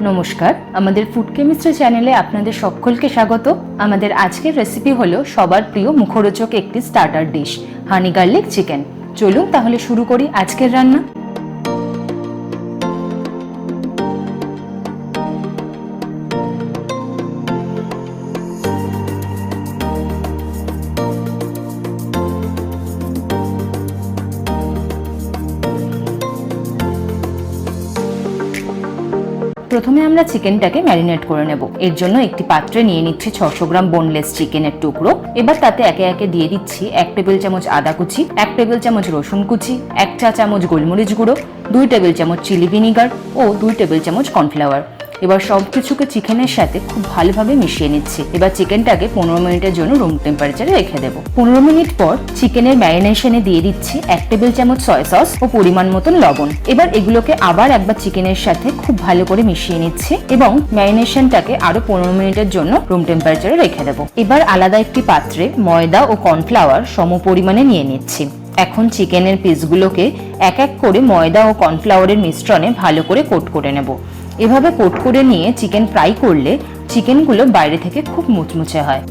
নমস্কার, আমাদের food chemistry চ্যানেলে আপনাদের সকলকে স্বাগত। আমাদের আজকের রেসিপি হলো সবার প্রিয় মুখরোচক একটি স্টার্টার ডিশ, হানি গার্লিক চিকেন। চলুন তাহলে শুরু করি আজকের রান্না। প্রথমে আমরা চিকেনটাকে ম্যারিনেট করে নেব। এর জন্য একটি পাত্রে নিয়ে নিচ্ছি 600 গ্রাম বোনলেস চিকেনের টুকরো। এবার তাতে একে একে দিয়ে দিচ্ছি 1 টেবিল চামচ আদা কুচি, 1 টেবিল চামচ রসুন কুচি, 1 চা চামচ গোলমরিচ গুঁড়ো, 2 টেবিল চামচ চিলি ভিনিগার ও 2 টেবিল চামচ কর্নফ্লাওয়ার। এবার সবকিছুকে চিকেনের সাথে খুব ভালোভাবে মিশিয়ে নিচ্ছি। এবার চিকেনটাকে 15 মিনিটের জন্য রুম টেম্পারেচারে রেখে দেবো। 15 মিনিট পর চিকেনের ম্যারিনেশনে দিয়ে দিচ্ছি 1 টেবিল চামচ সয়া সস ও পরিমাণ মতন লবণ। এবার এগুলোকে আবার একবার চিকেনের সাথে খুব ভালো করে মিশিয়ে নিচ্ছি এবং ম্যারিনেশনটাকে আরো 15 মিনিটের জন্য রুম টেম্পারেচারে রেখে দেবো। এবার আলাদা একটি পাত্রে ময়দা ও কর্নফ্লাওয়ার সম পরিমাণে নিয়ে নিচ্ছি। এখন চিকেনের পিসগুলোকে এক এক করে ময়দা ও কর্নফ্লাওয়ারের মিশ্রণে ভালো করে কোট করে নেব। এভাবে কোট করে নিয়ে চিকেন ফ্রাই করলে চিকেনগুলো বাইরে থেকে খুব মুচমুচে হয়।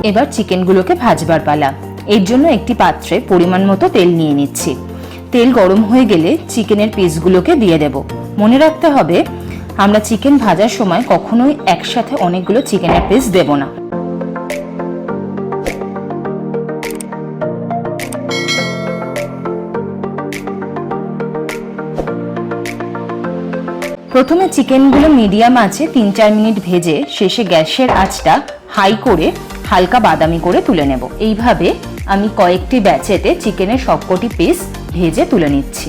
এবার চিকেনগুলোকে ভাজবার পালা। এর জন্য একটি পাত্রে পরিমাণ মতো তেল নিয়ে নিচ্ছি। তেল গরম হয়ে গেলে চিকেনের পিসগুলোকে দিয়ে দেব। মনে রাখতে হবে, আমরা চিকেন ভাজার সময় কখনোই একসাথে অনেকগুলো চিকেনের পিস দেব না। প্রথমে চিকেনগুলো মিডিয়াম আঁচে 3-4 মিনিট ভেজে শেষে গ্যাসের আঁচটা হাই করে হালকা বাদামি করে তুলে নেব। এইভাবে আমি কয়েকটি ব্যাচেতে চিকেনের সবকটি পিস ভেজে তুলে নিচ্ছি।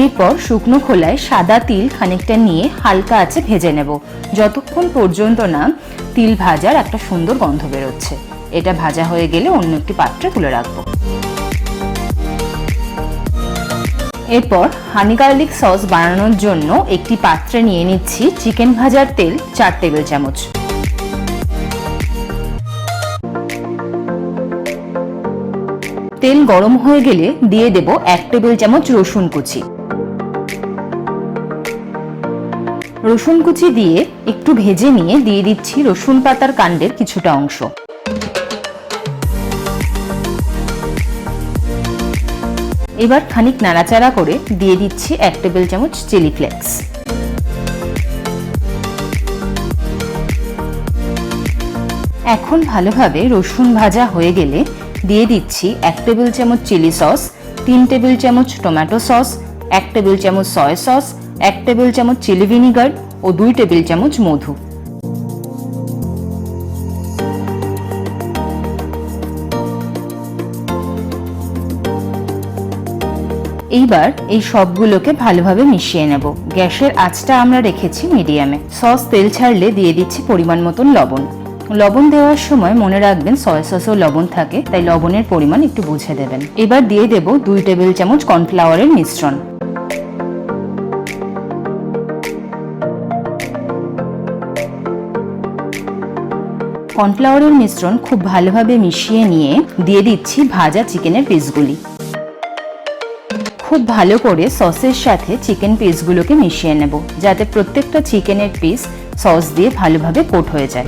এরপর শুকনো খোলায় সাদা তিল খানিকটা নিয়ে হালকা আঁচে ভেজে নেব, যতক্ষণ পর্যন্ত না তিল ভাজার একটা সুন্দর গন্ধ বেরোচ্ছে। এটা ভাজা হয়ে গেলে অন্য একটি পাত্রে তুলে রাখবো। এরপর হানি গার্লিক সস বানানোর জন্য একটি পাত্রে নিয়ে নিচ্ছি চিকেন ভাজার তেল 4 টেবিল চামচ। তেল গরম হয়ে গেলে দিয়ে দেব 1 টেবিল চামচ রসুন কুচি। রসুন কুচি দিয়ে একটু ভেজে নিয়ে দিয়ে দিচ্ছি রসুন পাতার কাণ্ডের কিছুটা অংশ। এবার খানিক নাড়াচাড়া করে দিয়ে দিচ্ছি 1 টেবিল চামচ চিলি ফ্লেক্স। এখন ভালোভাবে রসুন ভাজা হয়ে গেলে দিয়ে দিচ্ছি 1 টেবিল চামচ চিলি সস, 3 টেবিল চামচ টমেটো সস, 1 টেবিল চামচ সয়া সস, 1 টেবিল চামচ চিলি ভিনিগার ও 2 টেবিল চামচ মধু। এইবার এই সবগুলোকে ভালোভাবে মিশিয়ে নেব। গ্যাসের আঁচটা আমরা রেখেছি মিডিয়ামে। সস তেল ছাড়লে দিয়ে দিচ্ছি পরিমাণ মতন লবণ। লবণ দেওয়ার সময় মনে রাখবেন সয়া সসেও লবণ থাকে, তাই লবণের পরিমাণ একটু বুঝে দেবেন। এবার দিয়ে দেব 2 টেবিল চামচ কর্নফ্লাওয়ারের মিশ্রণ। কর্নফ্লাওয়ারের মিশ্রণ খুব ভালোভাবে মিশিয়ে নিয়ে দিয়ে দিচ্ছি ভাজা চিকেনের পিসগুলি। খুব ভালো করে সসের সাথে চিকেন পিসগুলোকে মিশিয়ে নেব, যাতে প্রত্যেকটা চিকেনের পিস সস দিয়ে ভালোভাবে কোট হয়ে যায়।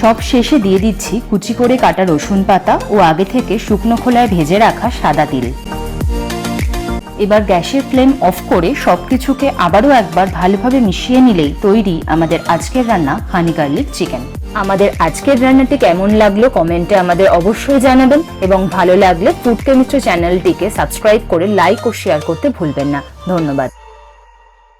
সব শেষে দিয়ে দিচ্ছি কুচি করে কাটা রসুন পাতা ও আগে থেকে শুকনো খোলায় ভেজে রাখা সাদা তিল। এবার গ্যাসের ফ্লেম অফ করে সবকিছুকে আবারও একবার ভালোভাবে মিশিয়ে নিলেই তৈরি আমাদের আজকের রান্না হানি গার্লিক চিকেন। আমাদের আজকের রান্নাটি কেমন লাগলো কমেন্টে আমাদের অবশ্যই জানাবেন এবং ভালো লাগলে ফুড কেমিস্ট্রি চ্যানেলটিকে সাবস্ক্রাইব করে লাইক ও শেয়ার করতে ভুলবেন না। ধন্যবাদ।